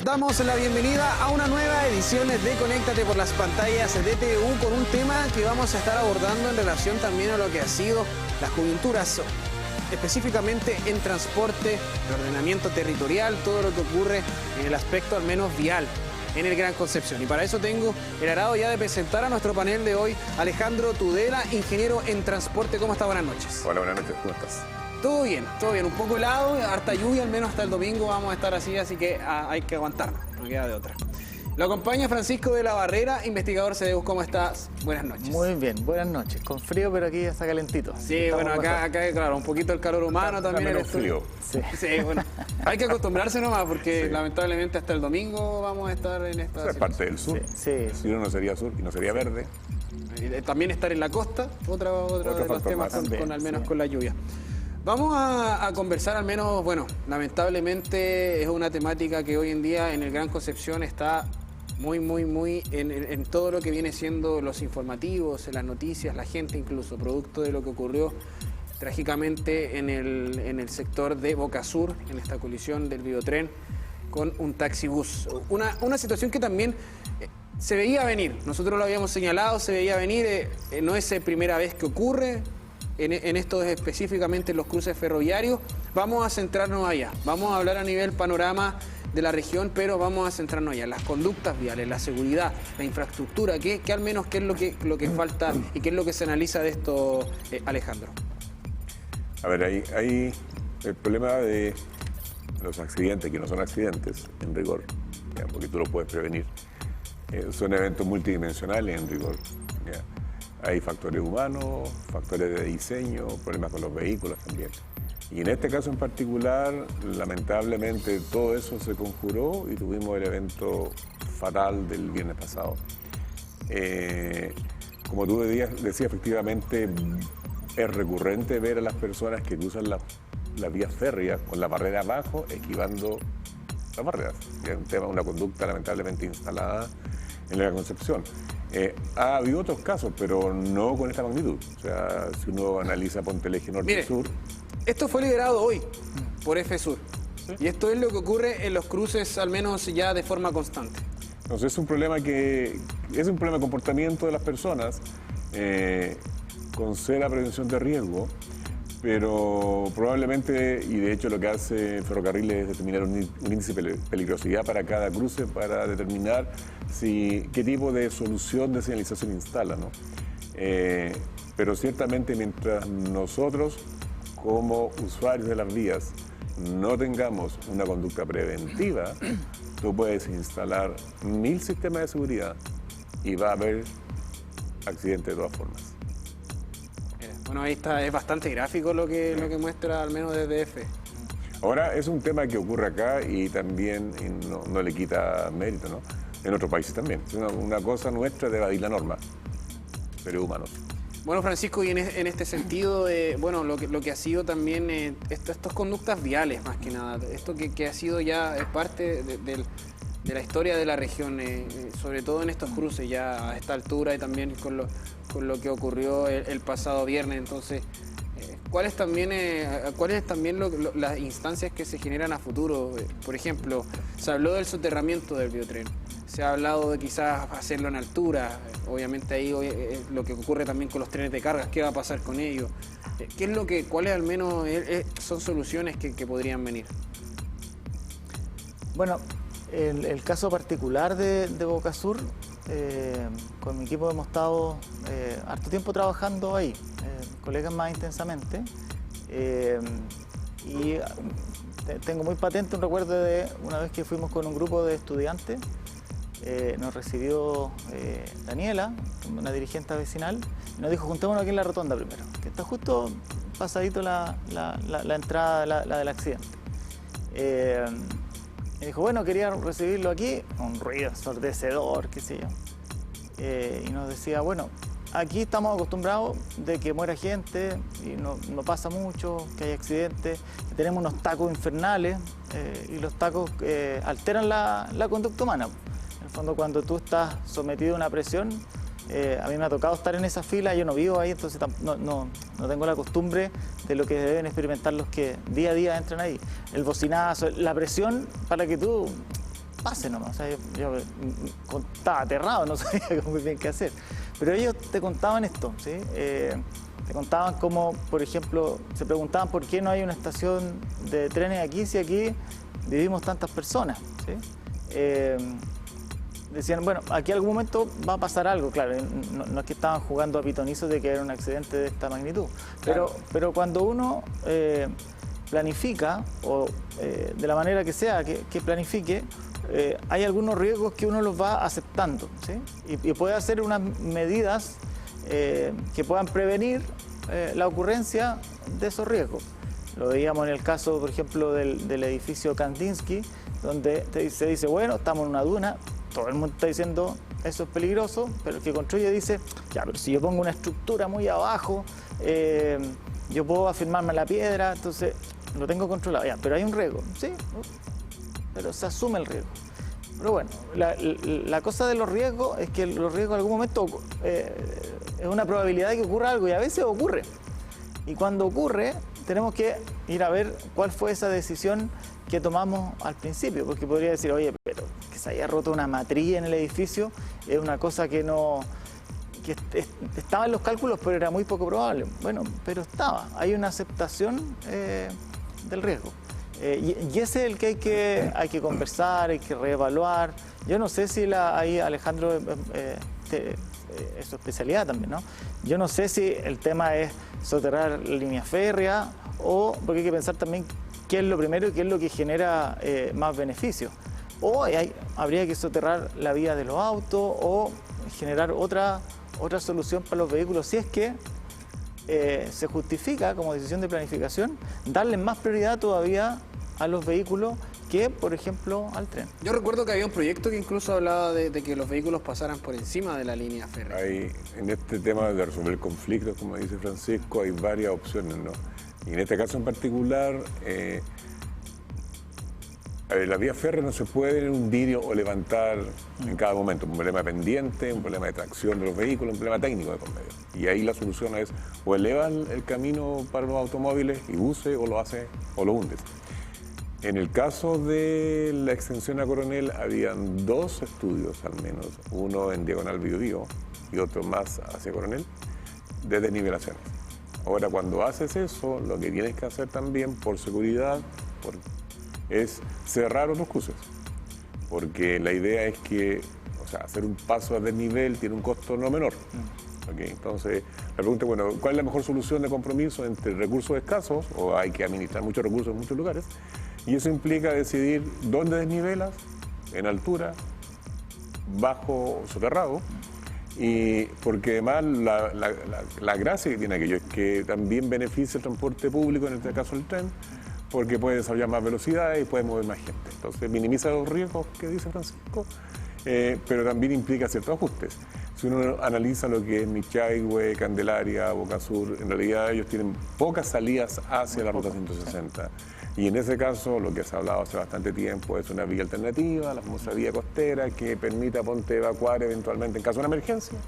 Damos la bienvenida a una nueva edición de Conéctate por las pantallas de TVU con un tema que vamos a estar abordando en relación también a lo que ha sido las coyunturas, específicamente en transporte, en ordenamiento territorial, todo lo que ocurre en el aspecto al menos vial en el Gran Concepción. Y para eso tengo el agrado ya de presentar a nuestro panel de hoy, Alejandro Tudela, ingeniero en transporte. ¿Cómo está? Buenas noches. Hola, buenas noches. ¿Cómo estás? Todo bien, un poco helado, harta lluvia, al menos hasta el domingo vamos a estar así que hay que aguantarnos, no queda de otra. Lo acompaña Francisco de la Barrera, investigador CDU. ¿Cómo estás? Buenas noches. Muy bien, buenas noches. Con frío, pero aquí ya está calentito. Sí, bueno, acá claro, un poquito el calor humano también. Menos frío. Sí, bueno, hay que acostumbrarse nomás porque sí, lamentablemente hasta el domingo vamos a estar en esta situación. Es parte del sur. Sí. Si uno no sería sur y no sería verde. También estar en la costa, otro de los temas con al menos con la lluvia. Vamos a conversar al menos, bueno, lamentablemente es una temática que hoy en día en el Gran Concepción está muy en todo lo que viene siendo los informativos, en las noticias, la gente incluso, producto de lo que ocurrió trágicamente en el sector de Boca Sur, en esta colisión del Videotren con un taxibús. Una situación que también se veía venir, nosotros lo habíamos señalado, se veía venir, no es primera vez que ocurre. En esto específicamente en los cruces ferroviarios, vamos a centrarnos allá. Vamos a hablar a nivel panorama de la región, pero vamos a centrarnos allá. Las conductas viales, la seguridad, la infraestructura, ¿qué al menos qué es lo que falta y qué es lo que se analiza de esto, Alejandro? A ver, hay el problema de los accidentes, que no son accidentes, en rigor, porque tú lo puedes prevenir. Son eventos multidimensionales, en rigor. ¿Ya? Hay factores humanos, factores de diseño, problemas con los vehículos también. Y en este caso en particular, lamentablemente, todo eso se conjuró y tuvimos el evento fatal del viernes pasado. Como tú decías, efectivamente, es recurrente ver a las personas que cruzan las vías férreas con la barrera abajo, esquivando las barreras. Es una conducta lamentablemente instalada en la Concepción. Ha habido otros casos, pero no con esta magnitud. O sea, si uno analiza Ponte el Eje Norte y Sur. Esto fue liberado hoy por FSUR. ¿Sí? Y esto es lo que ocurre en los cruces, al menos ya de forma constante. Entonces es un problema de comportamiento de las personas, con cera prevención de riesgo, pero probablemente, y de hecho lo que hace Ferrocarriles es determinar un índice de peligrosidad para cada cruce para determinar qué tipo de solución de señalización instala, ¿no? Pero ciertamente mientras nosotros como usuarios de las vías no tengamos una conducta preventiva, tú puedes instalar 1000 sistemas de seguridad y va a haber accidentes de todas formas. Bueno, ahí está, es bastante gráfico lo que muestra al menos desde DF. Ahora, es un tema que ocurre acá y también no le quita mérito, ¿no? En otros países también. Es una cosa nuestra de evadir la norma, pero humanos. Bueno, Francisco, y en este sentido, bueno, lo que ha sido también estas conductas viales, más que nada, esto que ha sido ya parte de la historia de la región, sobre todo en estos cruces ya a esta altura y también con lo que ocurrió el pasado viernes. Entonces, ¿cuáles también las instancias que se generan a futuro? Por ejemplo, se habló del soterramiento del Videotren, se ha hablado de quizás hacerlo en altura, obviamente ahí lo que ocurre también con los trenes de cargas, ¿qué va a pasar con ellos? ¿Cuáles al menos son soluciones que podrían venir? Bueno, el caso particular de Boca Sur, con mi equipo hemos estado harto tiempo trabajando ahí, colegas más intensamente, y tengo muy patente un recuerdo de una vez que fuimos con un grupo de estudiantes, nos recibió Daniela, una dirigente vecinal, y nos dijo: juntémonos aquí en la rotonda primero, que está justo pasadito la entrada la del accidente. Y dijo, bueno, quería recibirlo aquí, un ruido ensordecedor, qué sé yo. Y nos decía, bueno, aquí estamos acostumbrados de que muera gente y no pasa mucho, que hay accidentes, que tenemos unos tacos infernales y los tacos alteran la conducta humana. En el fondo, cuando tú estás sometido a una presión, a mí me ha tocado estar en esa fila, yo no vivo ahí, entonces no tengo la costumbre de lo que deben experimentar los que día a día entran ahí. El bocinazo, la presión para que tú pase nomás. O sea, yo estaba aterrado, no sabía muy bien qué hacer. Pero ellos te contaban esto, ¿sí? Te contaban cómo, por ejemplo, se preguntaban por qué no hay una estación de trenes aquí si aquí vivimos tantas personas, ¿sí? Decían, bueno, aquí en algún momento va a pasar algo, claro, no es que estaban jugando a pitonizos de que era un accidente de esta magnitud, pero cuando uno planifica, o de la manera que sea que planifique, hay algunos riesgos que uno los va aceptando, ¿sí? Y puede hacer unas medidas que puedan prevenir la ocurrencia de esos riesgos. Lo veíamos en el caso, por ejemplo, del edificio Kandinsky, donde se dice, bueno, estamos en una duna, todo el mundo está diciendo eso es peligroso, pero el que construye dice, ya, pero si yo pongo una estructura muy abajo, yo puedo afirmarme a la piedra, entonces lo tengo controlado, ya, pero hay un riesgo, sí, pero se asume el riesgo. Pero bueno, la cosa de los riesgos es que los riesgos en algún momento es una probabilidad de que ocurra algo y a veces ocurre. Y cuando ocurre, tenemos que ir a ver cuál fue esa decisión que tomamos al principio, porque podría decir, oye, pero que se haya roto una matriz en el edificio es una cosa que estaba en los cálculos, pero era muy poco probable. Bueno, pero estaba, hay una aceptación del riesgo. Y ese es el que hay que conversar, hay que reevaluar. Yo no sé si ahí Alejandro es su especialidad también, ¿no? Yo no sé si el tema es soterrar línea férrea porque hay que pensar también qué es lo primero y qué es lo que genera más beneficios. O habría que soterrar la vía de los autos o generar otra solución para los vehículos, si es que se justifica como decisión de planificación darle más prioridad todavía a los vehículos que, por ejemplo, al tren. Yo recuerdo que había un proyecto que incluso hablaba de que los vehículos pasaran por encima de la línea férrea. En este tema de resolver conflictos, como dice Francisco, hay varias opciones, ¿no? Y en este caso en particular, la vía férrea no se puede hundir o levantar en cada momento. Un problema pendiente, un problema de tracción de los vehículos, un problema técnico de por medio. Y ahí la solución es o elevas el camino para los automóviles y buses, o lo haces o lo hundes. En el caso de la extensión a Coronel, habían dos estudios al menos, uno en diagonal Biobío y otro más hacia Coronel, de desnivelaciones. Ahora, cuando haces eso, lo que tienes que hacer también, por seguridad, es cerrar otros cruces. Porque la idea es que, hacer un paso a desnivel tiene un costo no menor. Okay, entonces, la pregunta es, bueno, ¿cuál es la mejor solución de compromiso entre recursos escasos, o hay que administrar muchos recursos en muchos lugares? Y eso implica decidir dónde desnivelas, en altura, bajo, soterrado, y porque además la gracia que tiene aquello es que también beneficia el transporte público, en este caso el tren, porque puede desarrollar más velocidad y puede mover más gente. Entonces minimiza los riesgos que dice Francisco, pero también implica ciertos ajustes. Si uno analiza lo que es Michaihue, Candelaria, Boca Sur, en realidad ellos tienen pocas salidas hacia la ruta 160. Y en ese caso, lo que se ha hablado hace bastante tiempo es una vía alternativa, la famosa vía costera, que permita ponte evacuar eventualmente en caso de una emergencia,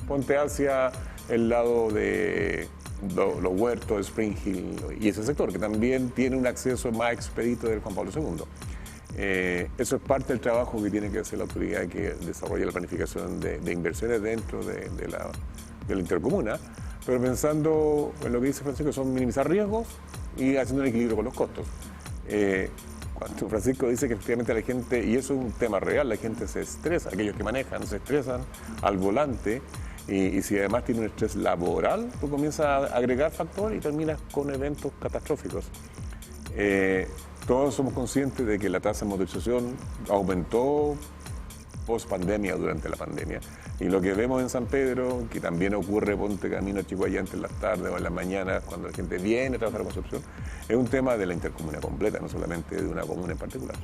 ponte hacia el lado de los huertos de Spring Hill y ese sector, que también tiene un acceso más expedito del Juan Pablo II. Eso es parte del trabajo que tiene que hacer la autoridad que desarrolla la planificación de inversiones dentro de la intercomuna, pero pensando en lo que dice Francisco, son minimizar riesgos y haciendo un equilibrio con los costos. Cuando Francisco dice que efectivamente la gente, y eso es un tema real, la gente se estresa, aquellos que manejan se estresan al volante, y si además tiene un estrés laboral, tú comienzas a agregar factores y terminas con eventos catastróficos. Todos somos conscientes de que la tasa de motorización aumentó post pandemia, durante la pandemia, y lo que vemos en San Pedro, que también ocurre, ponte camino a Chihuayante en las tardes o en las mañanas cuando la gente viene a trabajar en Concepción, es un tema de la intercomuna completa, no solamente de una comuna en particular.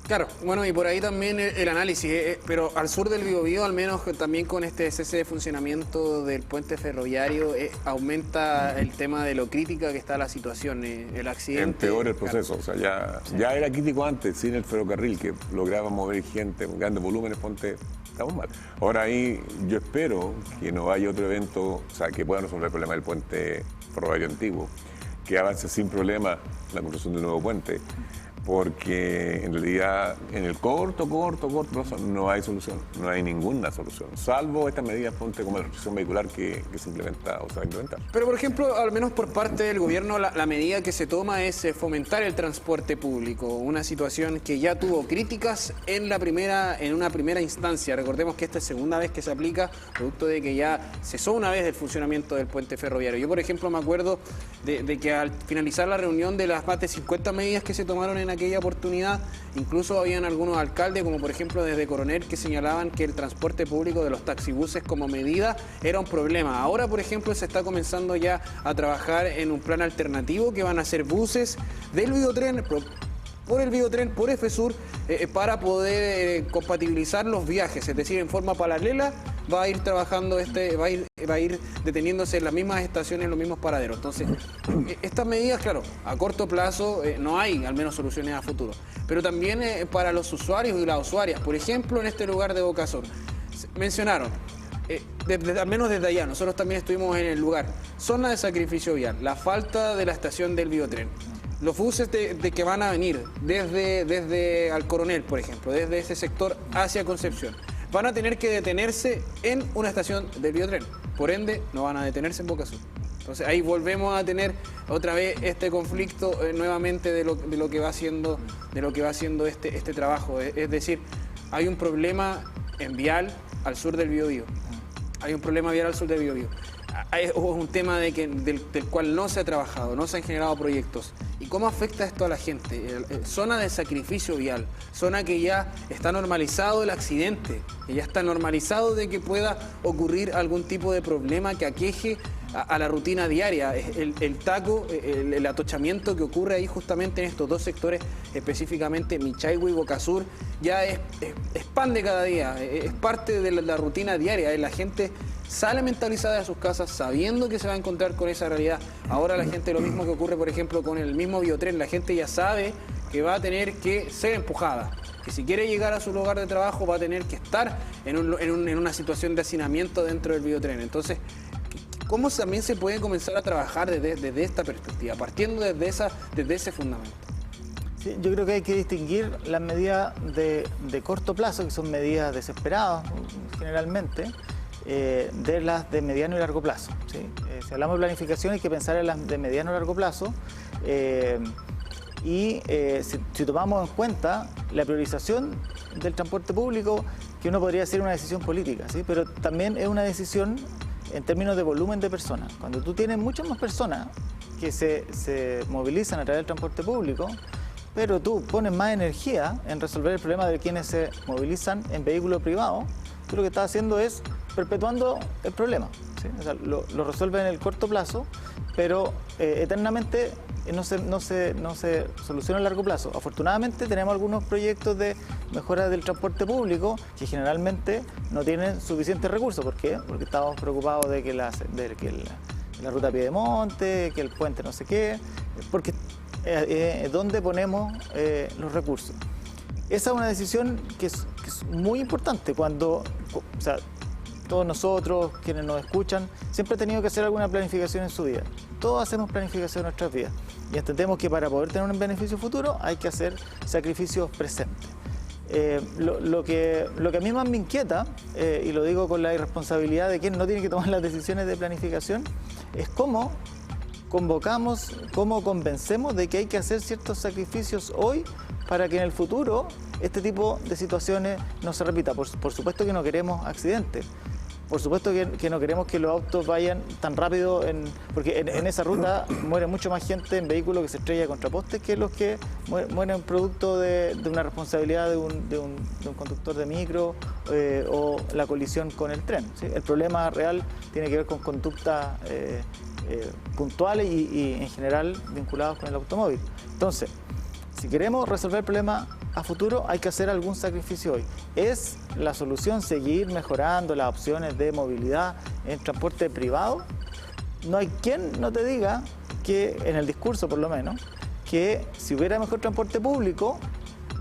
Claro, bueno, y por ahí también el análisis, pero al sur del Biobío, al menos también con este cese de funcionamiento del puente ferroviario, aumenta el tema de lo crítica que está la situación, el accidente. Empeora el proceso, claro. Ya era crítico antes, sin el ferrocarril, que lograba mover gente en grandes volúmenes, ponte, estamos mal. Ahora ahí yo espero que no haya otro evento, que pueda resolver el problema del puente ferroviario antiguo, que avance sin problema la construcción de un nuevo puente. porque en realidad en el corto plazo no hay solución, no hay ninguna solución, salvo estas medidas, ponte como la restricción vehicular que se implementa o se va a implementar. Pero por ejemplo, al menos por parte del gobierno, la medida que se toma es fomentar el transporte público, una situación que ya tuvo críticas en una primera instancia. Recordemos que esta es segunda vez que se aplica, producto de que ya cesó una vez el funcionamiento del puente ferroviario. Yo, por ejemplo, me acuerdo de que al finalizar la reunión de las más de 50 medidas que se tomaron en aquella oportunidad, incluso habían algunos alcaldes, como por ejemplo desde Coronel, que señalaban que el transporte público de los taxibuses como medida era un problema. Ahora, por ejemplo, se está comenzando ya a trabajar en un plan alternativo que van a ser buses del Biotren, por el Biotren, por EFESUR, para poder compatibilizar los viajes, es decir, en forma paralela va a ir trabajando va a ir deteniéndose en las mismas estaciones, en los mismos paraderos. Entonces, estas medidas, claro, a corto plazo no hay al menos soluciones a futuro, pero también para los usuarios y las usuarias. Por ejemplo, en este lugar de Boca Sur, mencionaron, al menos desde allá, nosotros también estuvimos en el lugar, zona de sacrificio vial, la falta de la estación del Biotren. Los buses de que van a venir desde al Coronel, por ejemplo, desde ese sector hacia Concepción, van a tener que detenerse en una estación del Biotren. Por ende, no van a detenerse en Boca Sur. Entonces ahí volvemos a tener otra vez este conflicto nuevamente de lo que va haciendo este trabajo. Es decir, hay un problema en vial al sur del Biobío. Hay un problema vial al sur del Biobío. Es un tema del cual no se ha trabajado, no se han generado proyectos. ¿Y cómo afecta esto a la gente? Zona de sacrificio vial, zona que ya está normalizado el accidente, que ya está normalizado de que pueda ocurrir algún tipo de problema que aqueje a la rutina diaria. El taco, el atochamiento que ocurre ahí justamente en estos dos sectores, específicamente Michaihue y Boca Sur, ya es pan de cada día, es parte de la rutina diaria. La gente sale mentalizada de sus casas sabiendo que se va a encontrar con esa realidad. Ahora la gente, lo mismo que ocurre por ejemplo con el mismo Biotren, la gente ya sabe que va a tener que ser empujada, que si quiere llegar a su lugar de trabajo va a tener que estar en una situación de hacinamiento dentro del Biotren. Entonces, ¿cómo también se puede comenzar a trabajar desde esta perspectiva, partiendo desde ese fundamento? Sí, yo creo que hay que distinguir las medidas de corto plazo, que son medidas desesperadas generalmente, de las de mediano y largo plazo, ¿sí? Si hablamos de planificación hay que pensar en las de mediano y largo plazo si tomamos en cuenta la priorización del transporte público, que uno podría decir una decisión política, ¿sí? Pero también es una decisión en términos de volumen de personas. Cuando tú tienes muchas más personas que se movilizan a través del transporte público, pero tú pones más energía en resolver el problema de quienes se movilizan en vehículo privado, tú lo que estás haciendo es perpetuando el problema, ¿sí? O sea, lo resuelve en el corto plazo, pero eternamente no se soluciona a largo plazo. Afortunadamente tenemos algunos proyectos de mejora del transporte público que generalmente no tienen suficientes recursos. ¿Por qué? Porque estamos preocupados de que la ruta Piedemonte, que el puente no sé qué, porque ¿dónde ponemos los recursos? Esa es una decisión que es muy importante cuando, o sea, todos nosotros, quienes nos escuchan, siempre han tenido que hacer alguna planificación en su vida. Todos hacemos planificación en nuestras vidas y entendemos que para poder tener un beneficio futuro hay que hacer sacrificios presentes. Lo que a mí más me inquieta, y lo digo con la irresponsabilidad de quien no tiene que tomar las decisiones de planificación, es cómo convocamos, cómo convencemos de que hay que hacer ciertos sacrificios hoy para que en el futuro este tipo de situaciones no se repita. Por supuesto que no queremos accidentes. Por supuesto que no queremos que los autos vayan tan rápido, porque en esa ruta muere mucho más gente en vehículos que se estrella contra postes que los que mueren producto de una responsabilidad de un conductor de micro o la colisión con el tren, ¿sí? El problema real tiene que ver con conductas puntuales y en general vinculados con el automóvil. Entonces, si queremos resolver el problema a futuro, hay que hacer algún sacrificio hoy. ¿Es la solución seguir mejorando las opciones de movilidad en transporte privado? No hay quien no te diga que, en el discurso por lo menos, que si hubiera mejor transporte público,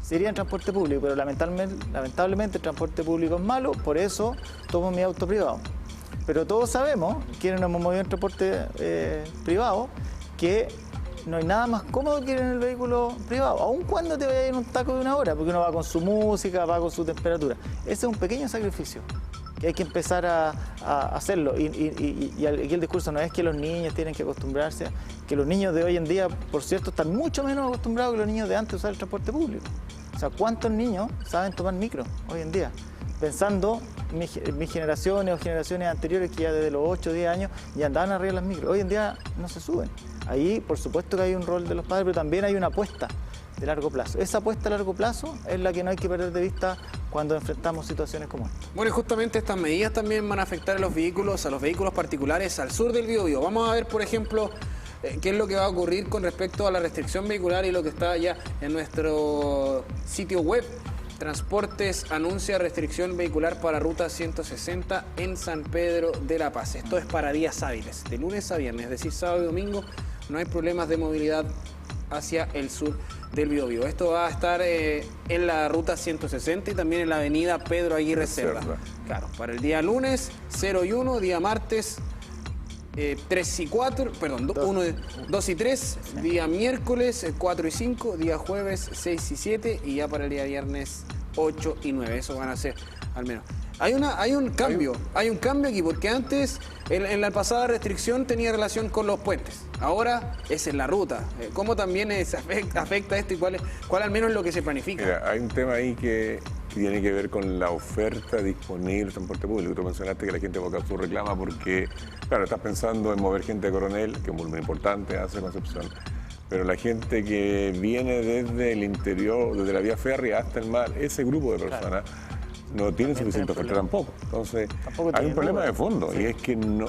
sería en transporte público, pero lamentablemente el transporte público es malo, por eso tomo mi auto privado. Pero todos sabemos, quienes nos hemos movido en transporte privado, que no hay nada más cómodo que ir en el vehículo privado, aun cuando te vayas en un taco de 1 hora, porque uno va con su música, va con su temperatura. Ese es un pequeño sacrificio que hay que empezar a hacerlo. Y aquí el discurso no es que los niños tienen que acostumbrarse, que los niños de hoy en día, por cierto, están mucho menos acostumbrados que los niños de antes a usar el transporte público. O sea, ¿cuántos niños saben tomar micro hoy en día? Pensando mis generaciones o generaciones anteriores que ya desde los 8 o 10 años ya andaban arriba de las micros. Hoy en día no se suben. Ahí, por supuesto que hay un rol de los padres, pero también hay una apuesta de largo plazo. Esa apuesta a largo plazo es la que no hay que perder de vista cuando enfrentamos situaciones como esta. Bueno, y justamente estas medidas también van a afectar a los vehículos particulares al sur del Biobío. Vamos a ver, por ejemplo, qué es lo que va a ocurrir con respecto a la restricción vehicular y lo que está ya en nuestro sitio web. Transportes anuncia restricción vehicular para ruta 160 en San Pedro de la Paz. Esto es para días hábiles, de lunes a viernes, es decir, sábado y domingo no hay problemas de movilidad hacia el sur del Biobío. Esto va a estar en la ruta 160 y también en la avenida Pedro Aguirre Cerda. Claro, para el día lunes 0 y 1, día martes 3 y 4, perdón, 2 y 3, día miércoles 4 y 5, día jueves 6 y 7 y ya para el día viernes 8 y 9. Eso van a ser al menos. Hay un cambio aquí, porque antes en la pasada restricción tenía relación con los puentes. Ahora es en la ruta. ¿Cómo también afecta esto y cuál al menos es lo que se planifica? Mira, hay un tema ahí que tiene que ver con la oferta disponible del transporte público. Tú mencionaste que la gente de Boca Sur reclama porque, claro, estás pensando en mover gente de Coronel, que es muy importante, hace Concepción. Pero la gente que viene desde el interior, desde la vía férrea hasta el mar, ese grupo de personas no tiene suficiente oferta tampoco. Entonces, hay un problema de fondo, y es que no,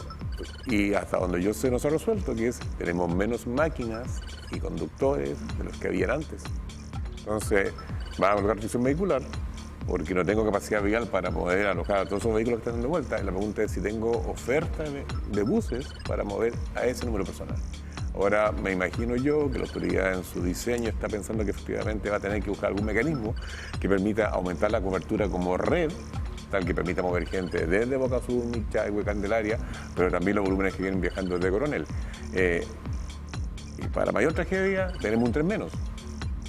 y hasta donde yo sé no se ha resuelto, que es tenemos menos máquinas y conductores de los que habían antes. Entonces, va a colocar restricción vehicular porque no tengo capacidad vial para poder alojar a todos esos vehículos que están dando vuelta. Y la pregunta es si tengo oferta de buses para mover a ese número personal. Ahora me imagino yo que la autoridad en su diseño está pensando que efectivamente va a tener que buscar algún mecanismo que permita aumentar la cobertura como red, tal que permita mover gente desde Boca Sur, Michagüe, Candelaria, pero también los volúmenes que vienen viajando desde Coronel. Y para mayor tragedia tenemos un tren menos.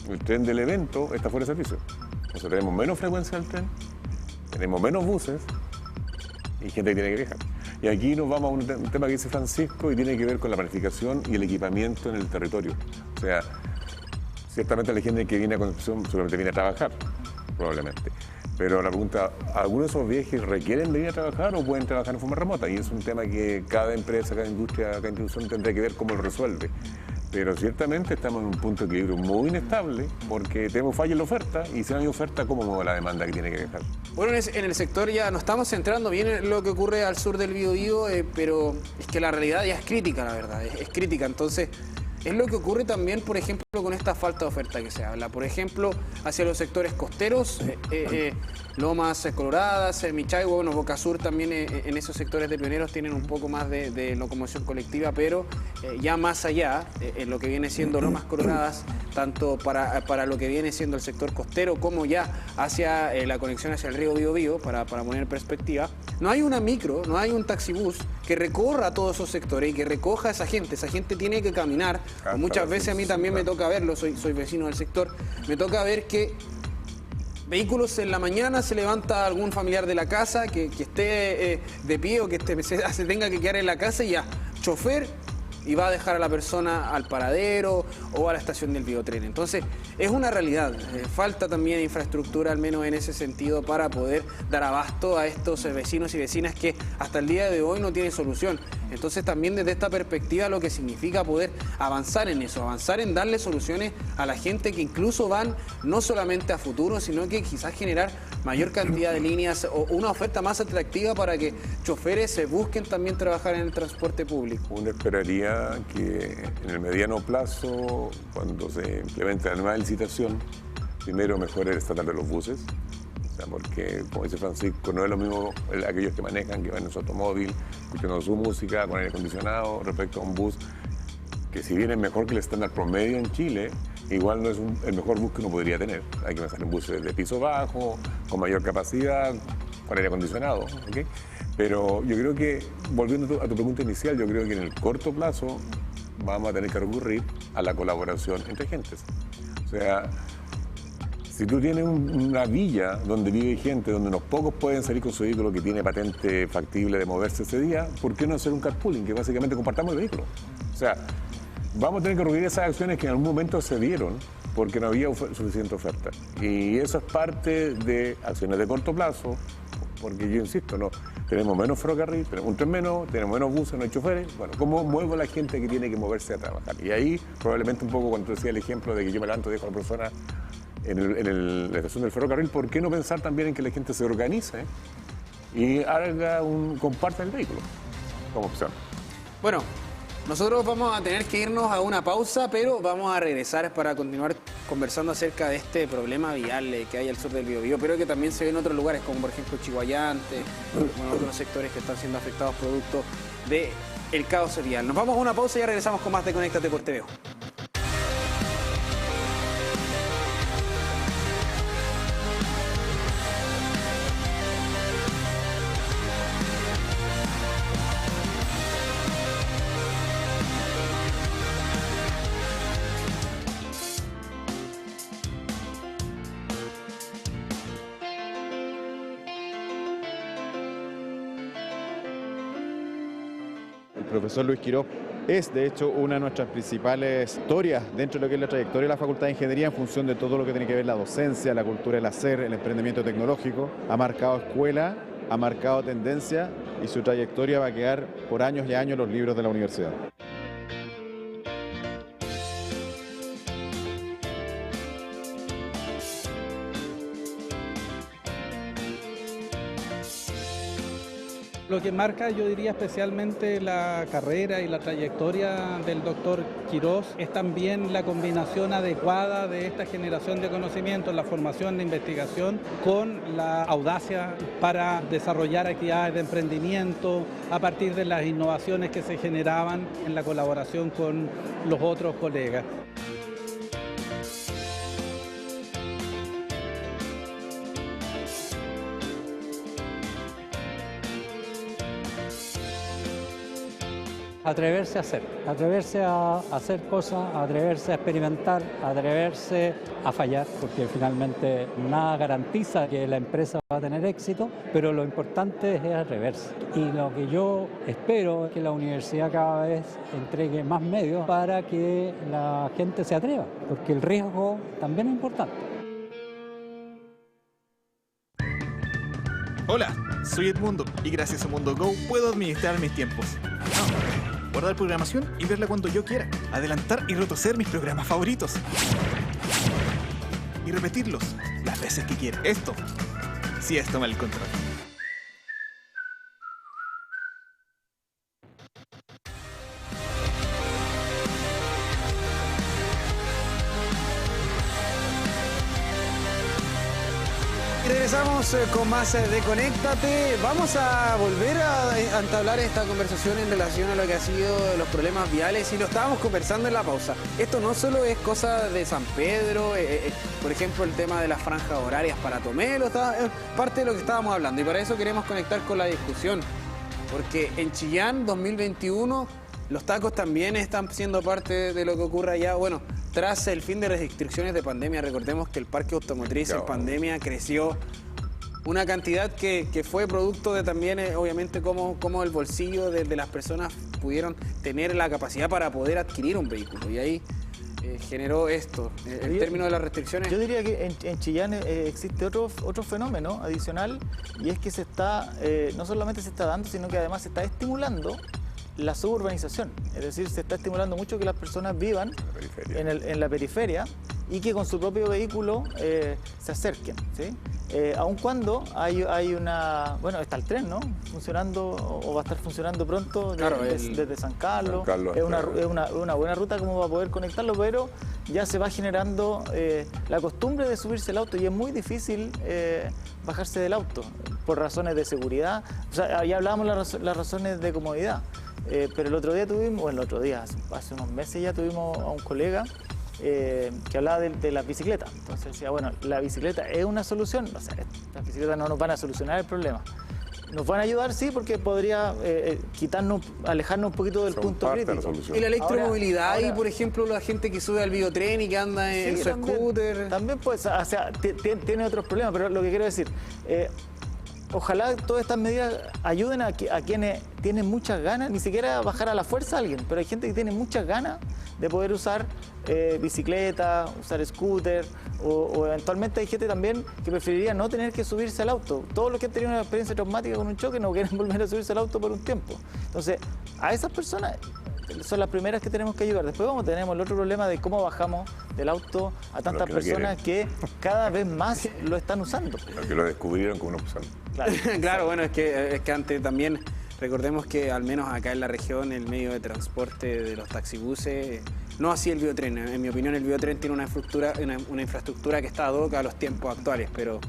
El tren del evento está fuera de servicio. Entonces tenemos menos frecuencia del tren, tenemos menos buses y gente que tiene que viajar. Y aquí nos vamos a un tema que dice Francisco y tiene que ver con la planificación y el equipamiento en el territorio. O sea, ciertamente la gente que viene a Concepción solamente viene a trabajar, probablemente. Pero la pregunta, ¿algunos de esos viajes requieren venir a trabajar o pueden trabajar en forma remota? Y es un tema que cada empresa, cada industria, cada institución tendrá que ver cómo lo resuelve. Pero ciertamente estamos en un punto de equilibrio muy inestable porque tenemos falla en la oferta y si no hay oferta, ¿cómo mueve la demanda que tiene que viajar? Bueno, en el sector ya nos estamos centrando bien en lo que ocurre al sur del Biobío, pero es que la realidad ya es crítica, la verdad, es crítica. Entonces, es lo que ocurre también, por ejemplo, con esta falta de oferta que se habla. Por ejemplo, hacia los sectores costeros, Lomas Coloradas, Michagüe, bueno, Boca Sur también en esos sectores de pioneros tienen un poco más de locomoción colectiva, pero ya más allá, en lo que viene siendo Lomas Coloradas, tanto para lo que viene siendo el sector costero como ya hacia la conexión hacia el río Biobío, para poner en perspectiva, no hay una micro, no hay un taxibús que recorra todos esos sectores y que recoja a esa gente tiene que caminar. Muchas veces a mí también me toca verlo, soy vecino del sector, me toca ver que vehículos en la mañana se levanta algún familiar de la casa que esté de pie o que se tenga que quedar en la casa y ya, chofer, y va a dejar a la persona al paradero o a la estación del biotren. Entonces, es una realidad. Falta también infraestructura, al menos en ese sentido, para poder dar abasto a estos vecinos y vecinas que hasta el día de hoy no tienen solución. Entonces, también desde esta perspectiva, lo que significa poder avanzar en eso, avanzar en darle soluciones a la gente que incluso van no solamente a futuro, sino que quizás generar mayor cantidad de líneas o una oferta más atractiva para que choferes se busquen también trabajar en el transporte público. Uno esperaría que en el mediano plazo, cuando se implemente la nueva licitación, primero mejore el estatal de los buses, o sea, porque, como dice Francisco, no es lo mismo aquellos que manejan, que van en su automóvil, escuchando su música, con aire acondicionado, respecto a un bus que si bien es mejor que el estándar promedio en Chile, igual no es el mejor bus que uno podría tener. Hay que pensar en buses de piso bajo, con mayor capacidad, con aire acondicionado, ¿okay? Pero yo creo que, volviendo a tu pregunta inicial, yo creo que en el corto plazo vamos a tener que recurrir a la colaboración entre gentes. O sea, si tú tienes una villa donde vive gente, donde unos pocos pueden salir con su vehículo que tiene patente factible de moverse ese día, ¿por qué no hacer un carpooling? Que básicamente compartamos el vehículo. O sea, vamos a tener que recurrir a esas acciones que en algún momento se dieron porque no había suficiente oferta. Y eso es parte de acciones de corto plazo, porque yo insisto, no, tenemos menos ferrocarril, tenemos un tren menos, tenemos menos buses, no hay choferes. Bueno, ¿cómo muevo a la gente que tiene que moverse a trabajar? Y ahí probablemente un poco cuando decía el ejemplo de que yo me levanto y dejo a la persona en la estación del ferrocarril, ¿por qué no pensar también en que la gente se organice y comparta el vehículo como opción? Bueno, nosotros vamos a tener que irnos a una pausa, pero vamos a regresar para continuar conversando acerca de este problema vial que hay al sur del Biobío, pero que también se ve en otros lugares, como por ejemplo Chihuayante, bueno, otros sectores que están siendo afectados producto del caos vial. Nos vamos a una pausa y ya regresamos con más de Conéctate por TVO. El profesor Luis Quirós es, de hecho, una de nuestras principales historias dentro de lo que es la trayectoria de la Facultad de Ingeniería en función de todo lo que tiene que ver la docencia, la cultura del hacer, el emprendimiento tecnológico. Ha marcado escuela, ha marcado tendencia y su trayectoria va a quedar por años y años en los libros de la universidad. Lo que marca, yo diría, especialmente la carrera y la trayectoria del doctor Quirós es también la combinación adecuada de esta generación de conocimientos, la formación de investigación, con la audacia para desarrollar actividades de emprendimiento a partir de las innovaciones que se generaban en la colaboración con los otros colegas. Atreverse a hacer cosas, atreverse a experimentar, atreverse a fallar, porque finalmente nada garantiza que la empresa va a tener éxito, pero lo importante es atreverse. Y lo que yo espero es que la universidad cada vez entregue más medios para que la gente se atreva, porque el riesgo también es importante. Hola, soy Edmundo y gracias a Mundo Go puedo administrar mis tiempos. Guardar programación y verla cuando yo quiera. Adelantar y retroceder mis programas favoritos. Y repetirlos las veces que quiera. Esto toma el control. Regresamos con más de Conéctate. Vamos a volver a entablar esta conversación en relación a lo que ha sido los problemas viales y lo estábamos conversando en la pausa. Esto no solo es cosa de San Pedro, por ejemplo el tema de las franjas horarias para Tomelo, es parte de lo que estábamos hablando y para eso queremos conectar con la discusión. Porque en Chillán 2021 los tacos también están siendo parte de lo que ocurre allá. Bueno, tras el fin de restricciones de pandemia, recordemos que el parque automotriz en pandemia creció una cantidad que fue producto de también, obviamente, cómo el bolsillo de las personas pudieron tener la capacidad para poder adquirir un vehículo. Y ahí generó esto, el término de las restricciones. Yo diría que en Chillán existe otro fenómeno adicional y es que no solamente se está dando, sino que además se está estimulando la suburbanización, es decir, se está estimulando mucho que las personas vivan en la periferia y que con su propio vehículo se acerquen, ¿sí? Aun cuando hay una... Bueno, está el tren, ¿no? Funcionando o va a estar funcionando pronto desde San Carlos. Es una buena ruta como para poder conectarlo, pero ya se va generando la costumbre de subirse al auto y es muy difícil bajarse del auto por razones de seguridad. O sea, ya hablábamos las razones de comodidad. Pero el otro día hace unos meses ya tuvimos a un colega que hablaba de la bicicleta. Entonces decía, bueno, la bicicleta es una solución, o sea, las bicicletas no nos van a solucionar el problema. Nos van a ayudar, sí, porque podría alejarnos un poquito del punto crítico. Y la electromovilidad, ahora, y por ejemplo, la gente que sube al biotren y que anda en su scooter. También pues, o sea, tiene otros problemas, pero lo que quiero decir, ojalá todas estas medidas ayuden a quienes tienen muchas ganas, ni siquiera bajar a la fuerza a alguien, pero hay gente que tiene muchas ganas de poder usar bicicleta, usar scooter, o eventualmente hay gente también que preferiría no tener que subirse al auto. Todos los que han tenido una experiencia traumática con un choque no quieren volver a subirse al auto por un tiempo. Entonces, a esas personas son las primeras que tenemos que ayudar. Después tenemos el otro problema de cómo bajamos del auto a tantas personas que cada vez más lo están usando. Los que lo descubrieron como no usan. Claro, bueno, es que antes también, recordemos que al menos acá en la región el medio de transporte de los taxibuses, no así el biotren. En mi opinión el biotren tiene una infraestructura que está ad hoc a los tiempos actuales, pero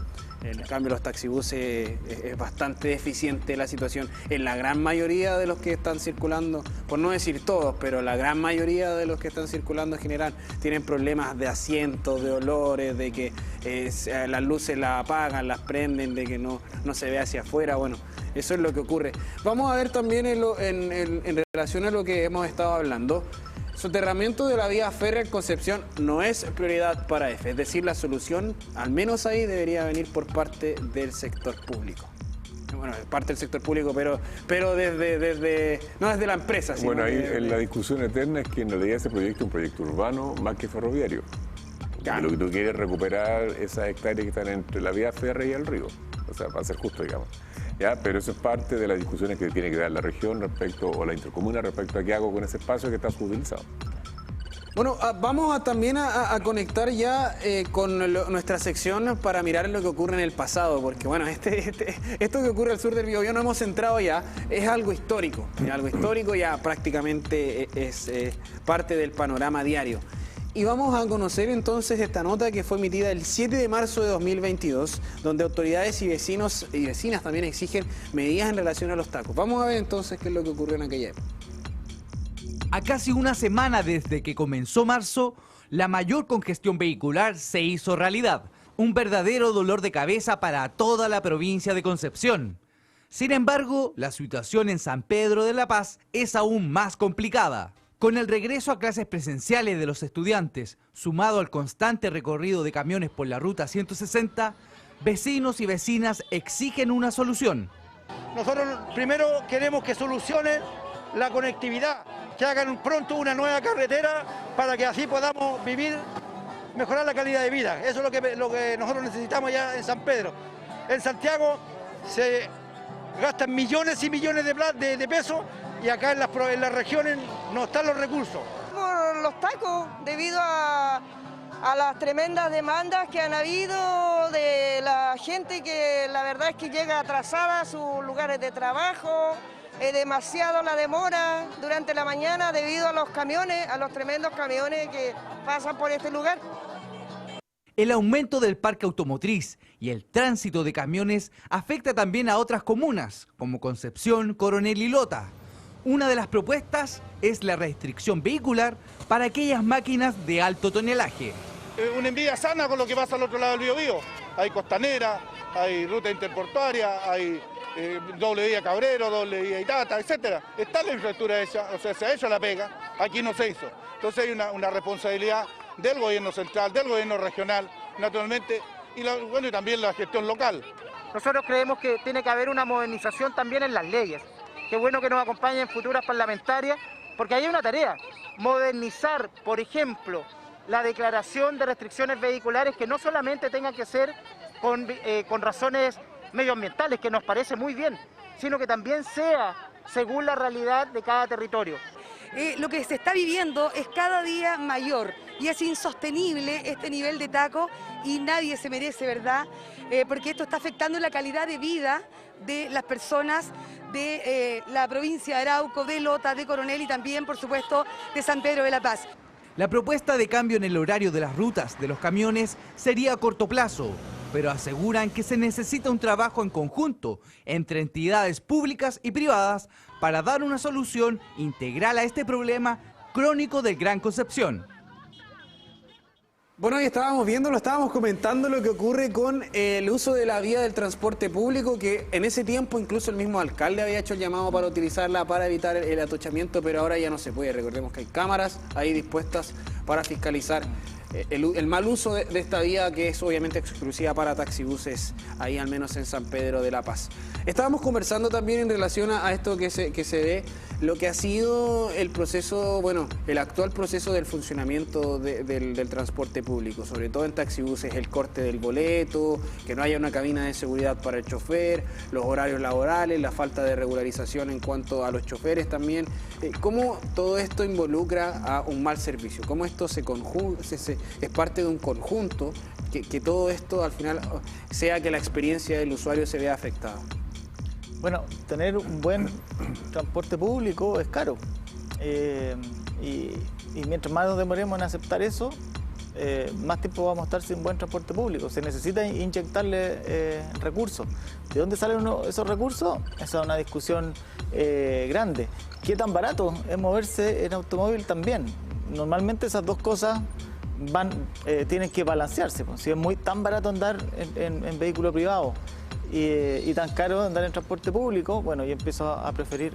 en cambio los taxibuses es bastante deficiente la situación. En la gran mayoría de los que están circulando, por no decir todos, pero la gran mayoría de los que están circulando en general tienen problemas de asientos, de olores, de que las luces las apagan, las prenden, de que no se ve hacia afuera. Bueno, eso es lo que ocurre. Vamos a ver también en relación a lo que hemos estado hablando. Soterramiento de la vía férrea en Concepción no es prioridad para EFE, es decir, la solución, al menos ahí, debería venir por parte del sector público. Bueno, parte del sector público, pero no desde la empresa. Bueno, ahí en la discusión eterna es que en realidad ese proyecto es un proyecto urbano más que ferroviario. Claro. Lo que tú quieres es recuperar esas hectáreas que están entre la vía férrea y el río, o sea, para ser justo, digamos. ¿Ya? Pero eso es parte de las discusiones que tiene que dar la región o la intercomuna respecto a qué hago con ese espacio que está subutilizado. Bueno, vamos también a conectar ya con nuestra sección para mirar lo que ocurre en el pasado, porque bueno, esto que ocurre al sur del Biobío no hemos entrado ya, es algo histórico, ya prácticamente es parte del panorama diario. Y vamos a conocer entonces esta nota que fue emitida el 7 de marzo de 2022, donde autoridades y vecinos y vecinas también exigen medidas en relación a los tacos. Vamos a ver entonces qué es lo que ocurrió en aquella época. A casi una semana desde que comenzó marzo, la mayor congestión vehicular se hizo realidad. Un verdadero dolor de cabeza para toda la provincia de Concepción. Sin embargo, la situación en San Pedro de la Paz es aún más complicada. Con el regreso a clases presenciales de los estudiantes, sumado al constante recorrido de camiones por la ruta 160, vecinos y vecinas exigen una solución. Nosotros primero queremos que solucionen la conectividad, que hagan pronto una nueva carretera para que así podamos vivir, mejorar la calidad de vida. Eso es lo que nosotros necesitamos ya en San Pedro. En Santiago se gastan millones y millones de pesos, y acá en las regiones no están los recursos. Por los tacos, debido a las tremendas demandas que han habido de la gente que la verdad es que llega atrasada a sus lugares de trabajo, es demasiado la demora durante la mañana debido a los camiones, a los tremendos camiones que pasan por este lugar. El aumento del parque automotriz y el tránsito de camiones afecta también a otras comunas, como Concepción, Coronel y Lota. Una de las propuestas es la restricción vehicular para aquellas máquinas de alto tonelaje. Una envidia sana con lo que pasa al otro lado del Biobío. Hay costanera, hay ruta interportuaria, hay doble vía Cabrero, doble vía Itata, etc. Está la infraestructura hecha, o sea, se ha hecho la pega, aquí no se hizo. Entonces hay una responsabilidad del gobierno central, del gobierno regional, naturalmente, y también la gestión local. Nosotros creemos que tiene que haber una modernización también en las leyes. Qué bueno que nos acompañen futuras parlamentarias, porque hay una tarea, modernizar, por ejemplo, la declaración de restricciones vehiculares, que no solamente tengan que ser con razones medioambientales, que nos parece muy bien, sino que también sea según la realidad de cada territorio. Lo que se está viviendo es cada día mayor y es insostenible este nivel de taco y nadie se merece, ¿verdad? Porque esto está afectando la calidad de vida de las personas de la provincia de Arauco, de Lota, de Coronel y también, por supuesto, de San Pedro de la Paz. La propuesta de cambio en el horario de las rutas de los camiones sería a corto plazo, pero aseguran que se necesita un trabajo en conjunto entre entidades públicas y privadas para dar una solución integral a este problema crónico del Gran Concepción. Bueno, ahí estábamos comentando lo que ocurre con el uso de la vía del transporte público, que en ese tiempo incluso el mismo alcalde había hecho el llamado para utilizarla para evitar el atochamiento, pero ahora ya no se puede. Recordemos que hay cámaras ahí dispuestas para fiscalizar el mal uso de esta vía, que es obviamente exclusiva para taxibuses, ahí al menos en San Pedro de la Paz. Estábamos conversando también en relación a esto que se ve, lo que ha sido el proceso, bueno, el actual proceso del funcionamiento del transporte público, sobre todo en taxibuses, el corte del boleto, que no haya una cabina de seguridad para el chofer, los horarios laborales, la falta de regularización en cuanto a los choferes también. ¿Cómo todo esto involucra a un mal servicio? ¿Cómo esto es parte de un conjunto que todo esto al final sea que la experiencia del usuario se vea afectada? Bueno, tener un buen transporte público es caro y mientras más nos demoremos en aceptar eso, más tiempo vamos a estar sin buen transporte público. Se necesita inyectarle recursos. ¿De dónde salen esos recursos? Esa es una discusión grande. ¿Qué tan barato es moverse en automóvil también? Normalmente esas dos cosas tienen que balancearse. Si es tan barato andar en vehículo privado y tan caro andar en transporte público, bueno, yo empiezo a preferir,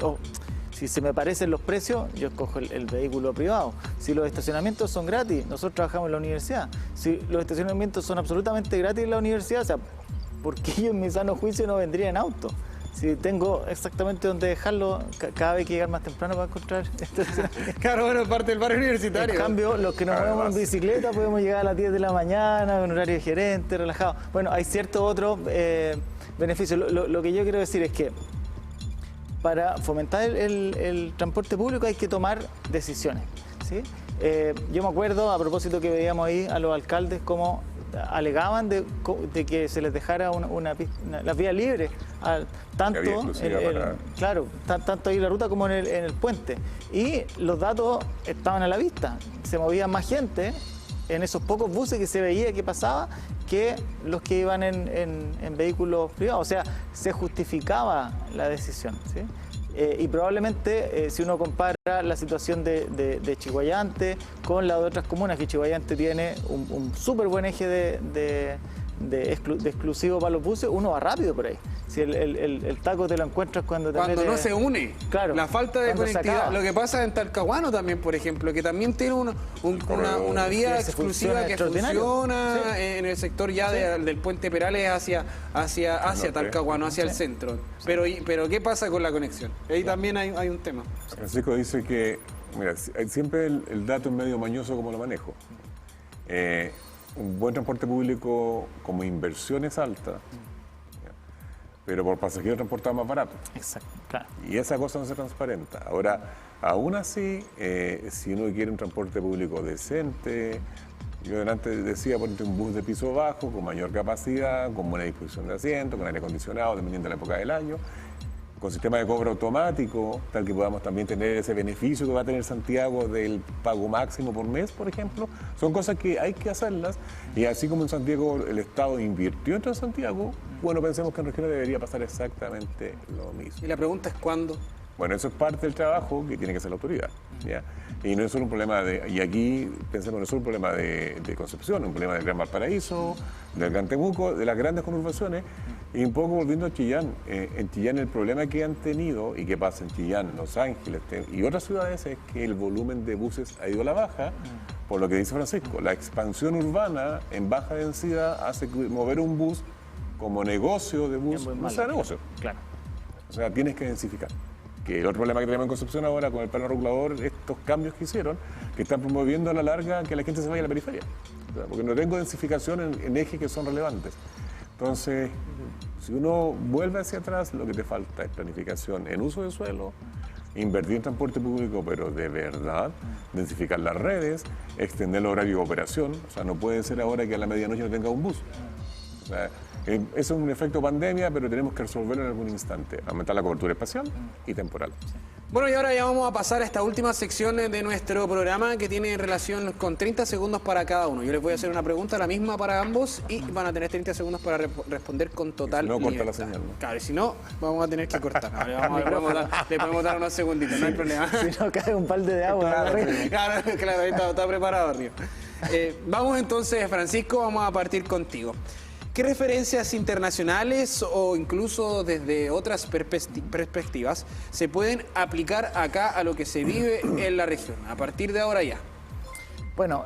si se me parecen los precios, yo escojo el vehículo privado. Si los estacionamientos son gratis, nosotros trabajamos en la universidad, si los estacionamientos son absolutamente gratis en la universidad, o sea, ¿por qué yo en mi sano juicio no vendría en auto? Si tengo exactamente dónde dejarlo, cada vez que llegar más temprano para encontrar Claro, bueno, parte del barrio universitario. En cambio, los que nos movemos en bicicleta podemos llegar a las 10 de la mañana, con horario de gerente, relajado. Bueno, hay ciertos otros beneficios. Lo que yo quiero decir es que para fomentar el transporte público hay que tomar decisiones, ¿sí? Yo me acuerdo, a propósito que veíamos ahí a los alcaldes cómo alegaban de que se les dejara las vías libres, tanto ahí en la ruta como en el puente. Y los datos estaban a la vista, se movía más gente en esos pocos buses que se veía que pasaba que los que iban en vehículos privados. O sea, se justificaba la decisión, ¿sí? Y probablemente si uno compara la situación de Chiguayante con la de otras comunas, que Chiguayante tiene un súper buen eje de exclusivo para los buses, uno va rápido por ahí. Si el taco te lo encuentras cuando no se une. Claro, la falta de conectividad. Lo que pasa en Talcahuano también, por ejemplo, que también tiene una vía exclusiva que funciona en el sector ya del puente Perales hacia Talcahuano, hacia el centro. Pero ¿qué pasa con la conexión? Ahí también hay un tema. Francisco dice que, mira, siempre el dato es medio mañoso como lo manejo. Un buen transporte público como inversión es alta, pero por pasajero transportado más barato. Exacto, claro. Y esa cosa no se transparenta. Ahora, aún así, si uno quiere un transporte público decente, yo antes decía, ponte un bus de piso bajo, con mayor capacidad, con buena disposición de asiento, con aire acondicionado, dependiendo de la época del año, con sistema de cobro automático, tal que podamos también tener ese beneficio que va a tener Santiago del pago máximo por mes, por ejemplo. Son cosas que hay que hacerlas, y así como en Santiago el Estado invirtió en Santiago, bueno, pensemos que en regiones debería pasar exactamente lo mismo. Y la pregunta es ¿cuándo? Bueno, eso es parte del trabajo que tiene que hacer la autoridad, ¿ya? Y no es solo un problema y aquí pensemos, no es solo un problema de Concepción, es un problema del Gran Valparaíso, del Gran Temuco, de las grandes conurbaciones. Y un poco volviendo a Chillán, en Chillán el problema que han tenido y que pasa en Chillán, Los Ángeles y otras ciudades es que el volumen de buses ha ido a la baja, por lo que dice Francisco, la expansión urbana en baja densidad hace mover un bus como negocio de bus, no sea negocio. Claro. O sea, tienes que densificar. Que el otro problema que tenemos en Concepción ahora con el plano regulador, estos cambios que hicieron, que están promoviendo a la larga que la gente se vaya a la periferia. O sea, porque no tengo densificación en ejes que son relevantes. Entonces, si uno vuelve hacia atrás, lo que te falta es planificación en uso de suelo, invertir en transporte público, pero de verdad, densificar las redes, extender el horario de operación. O sea, no puede ser ahora que a la medianoche no tenga un bus. O sea, eso es un efecto pandemia, pero tenemos que resolverlo en algún instante. Aumentar la cobertura espacial y temporal. Bueno, y ahora ya vamos a pasar a esta última sección de nuestro programa que tiene relación con 30 segundos para cada uno. Yo les voy a hacer una pregunta, la misma para ambos, y van a tener 30 segundos para responder con total libertad. No corta la señal, ¿no? Claro, y si no, vamos a tener que cortar. Le podemos dar unos segunditos, no hay problema. Si no cae un balde de agua. Claro, ahí está preparado, Río. Vamos entonces, Francisco, vamos a partir contigo. ¿Qué referencias internacionales o incluso desde otras perspectivas se pueden aplicar acá a lo que se vive en la región, a partir de ahora ya? Bueno,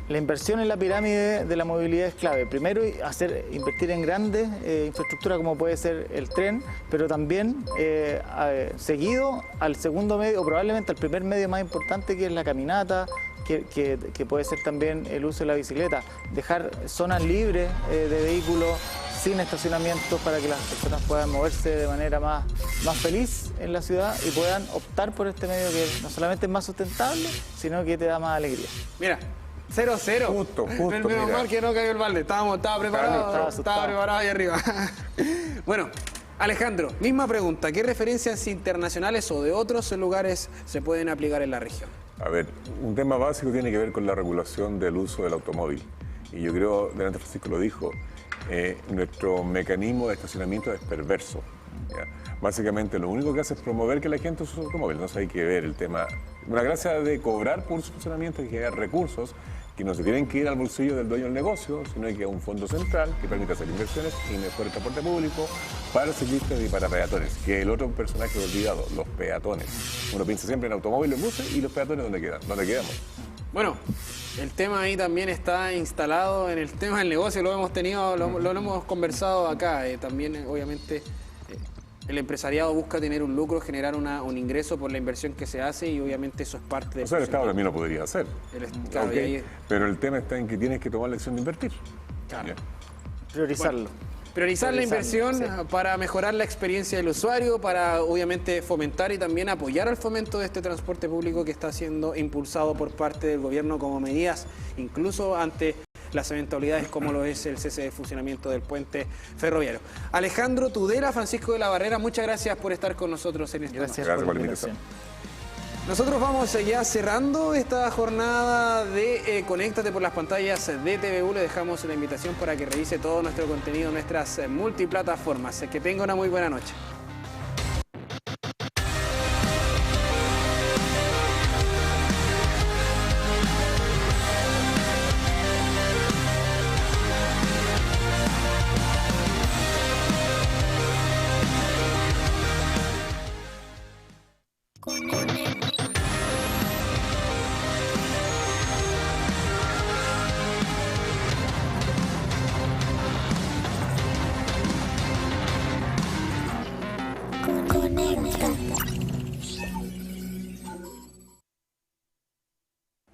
la inversión en la pirámide de la movilidad es clave. Primero, invertir en grandes infraestructuras como puede ser el tren, pero también seguido al segundo medio, o probablemente al primer medio más importante, que es la caminata, que puede ser también el uso de la bicicleta. Dejar zonas libres de vehículos sin estacionamiento para que las personas puedan moverse de manera más feliz en la ciudad y puedan optar por este medio que no solamente es más sustentable, sino que te da más alegría. Mira, 0-0. Justo. Menos mal que no cayó el balde. Estaba preparado ahí arriba. Bueno, Alejandro, misma pregunta. ¿Qué referencias internacionales o de otros lugares se pueden aplicar en la región? A ver, un tema básico tiene que ver con la regulación del uso del automóvil. Y yo creo, delante Francisco lo dijo, nuestro mecanismo de estacionamiento es perverso. ¿Ya? Básicamente lo único que hace es promover que la gente use su automóvil. Entonces hay que ver el tema. Una gracia de cobrar por su funcionamiento y generar recursos que no se tienen que ir al bolsillo del dueño del negocio, sino que a un fondo central que permita hacer inversiones y mejor el transporte público para ciclistas y para peatones, que es el otro personaje olvidado, los peatones. Uno piensa siempre en automóviles, buses y los peatones, ¿dónde quedan? ¿Dónde quedamos? Bueno, el tema ahí también está instalado en el tema del negocio, lo hemos tenido, lo hemos conversado acá. También, obviamente, el empresariado busca tener un lucro, generar un ingreso por la inversión que se hace y obviamente eso es parte de... O sea, el Estado también lo podría hacer. Claro, okay. Pero el tema está en que tienes que tomar la decisión de invertir. Claro. Priorizarlo. Bueno, priorizar la inversión para mejorar la experiencia del usuario, para obviamente fomentar y también apoyar al fomento de este transporte público que está siendo impulsado por parte del gobierno como medidas, incluso ante las eventualidades como lo es el cese de funcionamiento del puente ferroviario. Alejandro Tudela, Francisco de la Barrera, muchas gracias por estar con nosotros en esta noche. Gracias por la invitación. Nosotros vamos ya cerrando esta jornada de Conéctate por las pantallas de TVU. Le dejamos la invitación para que revise todo nuestro contenido en nuestras multiplataformas. Que tenga una muy buena noche.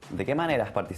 ¿De qué maneras participas?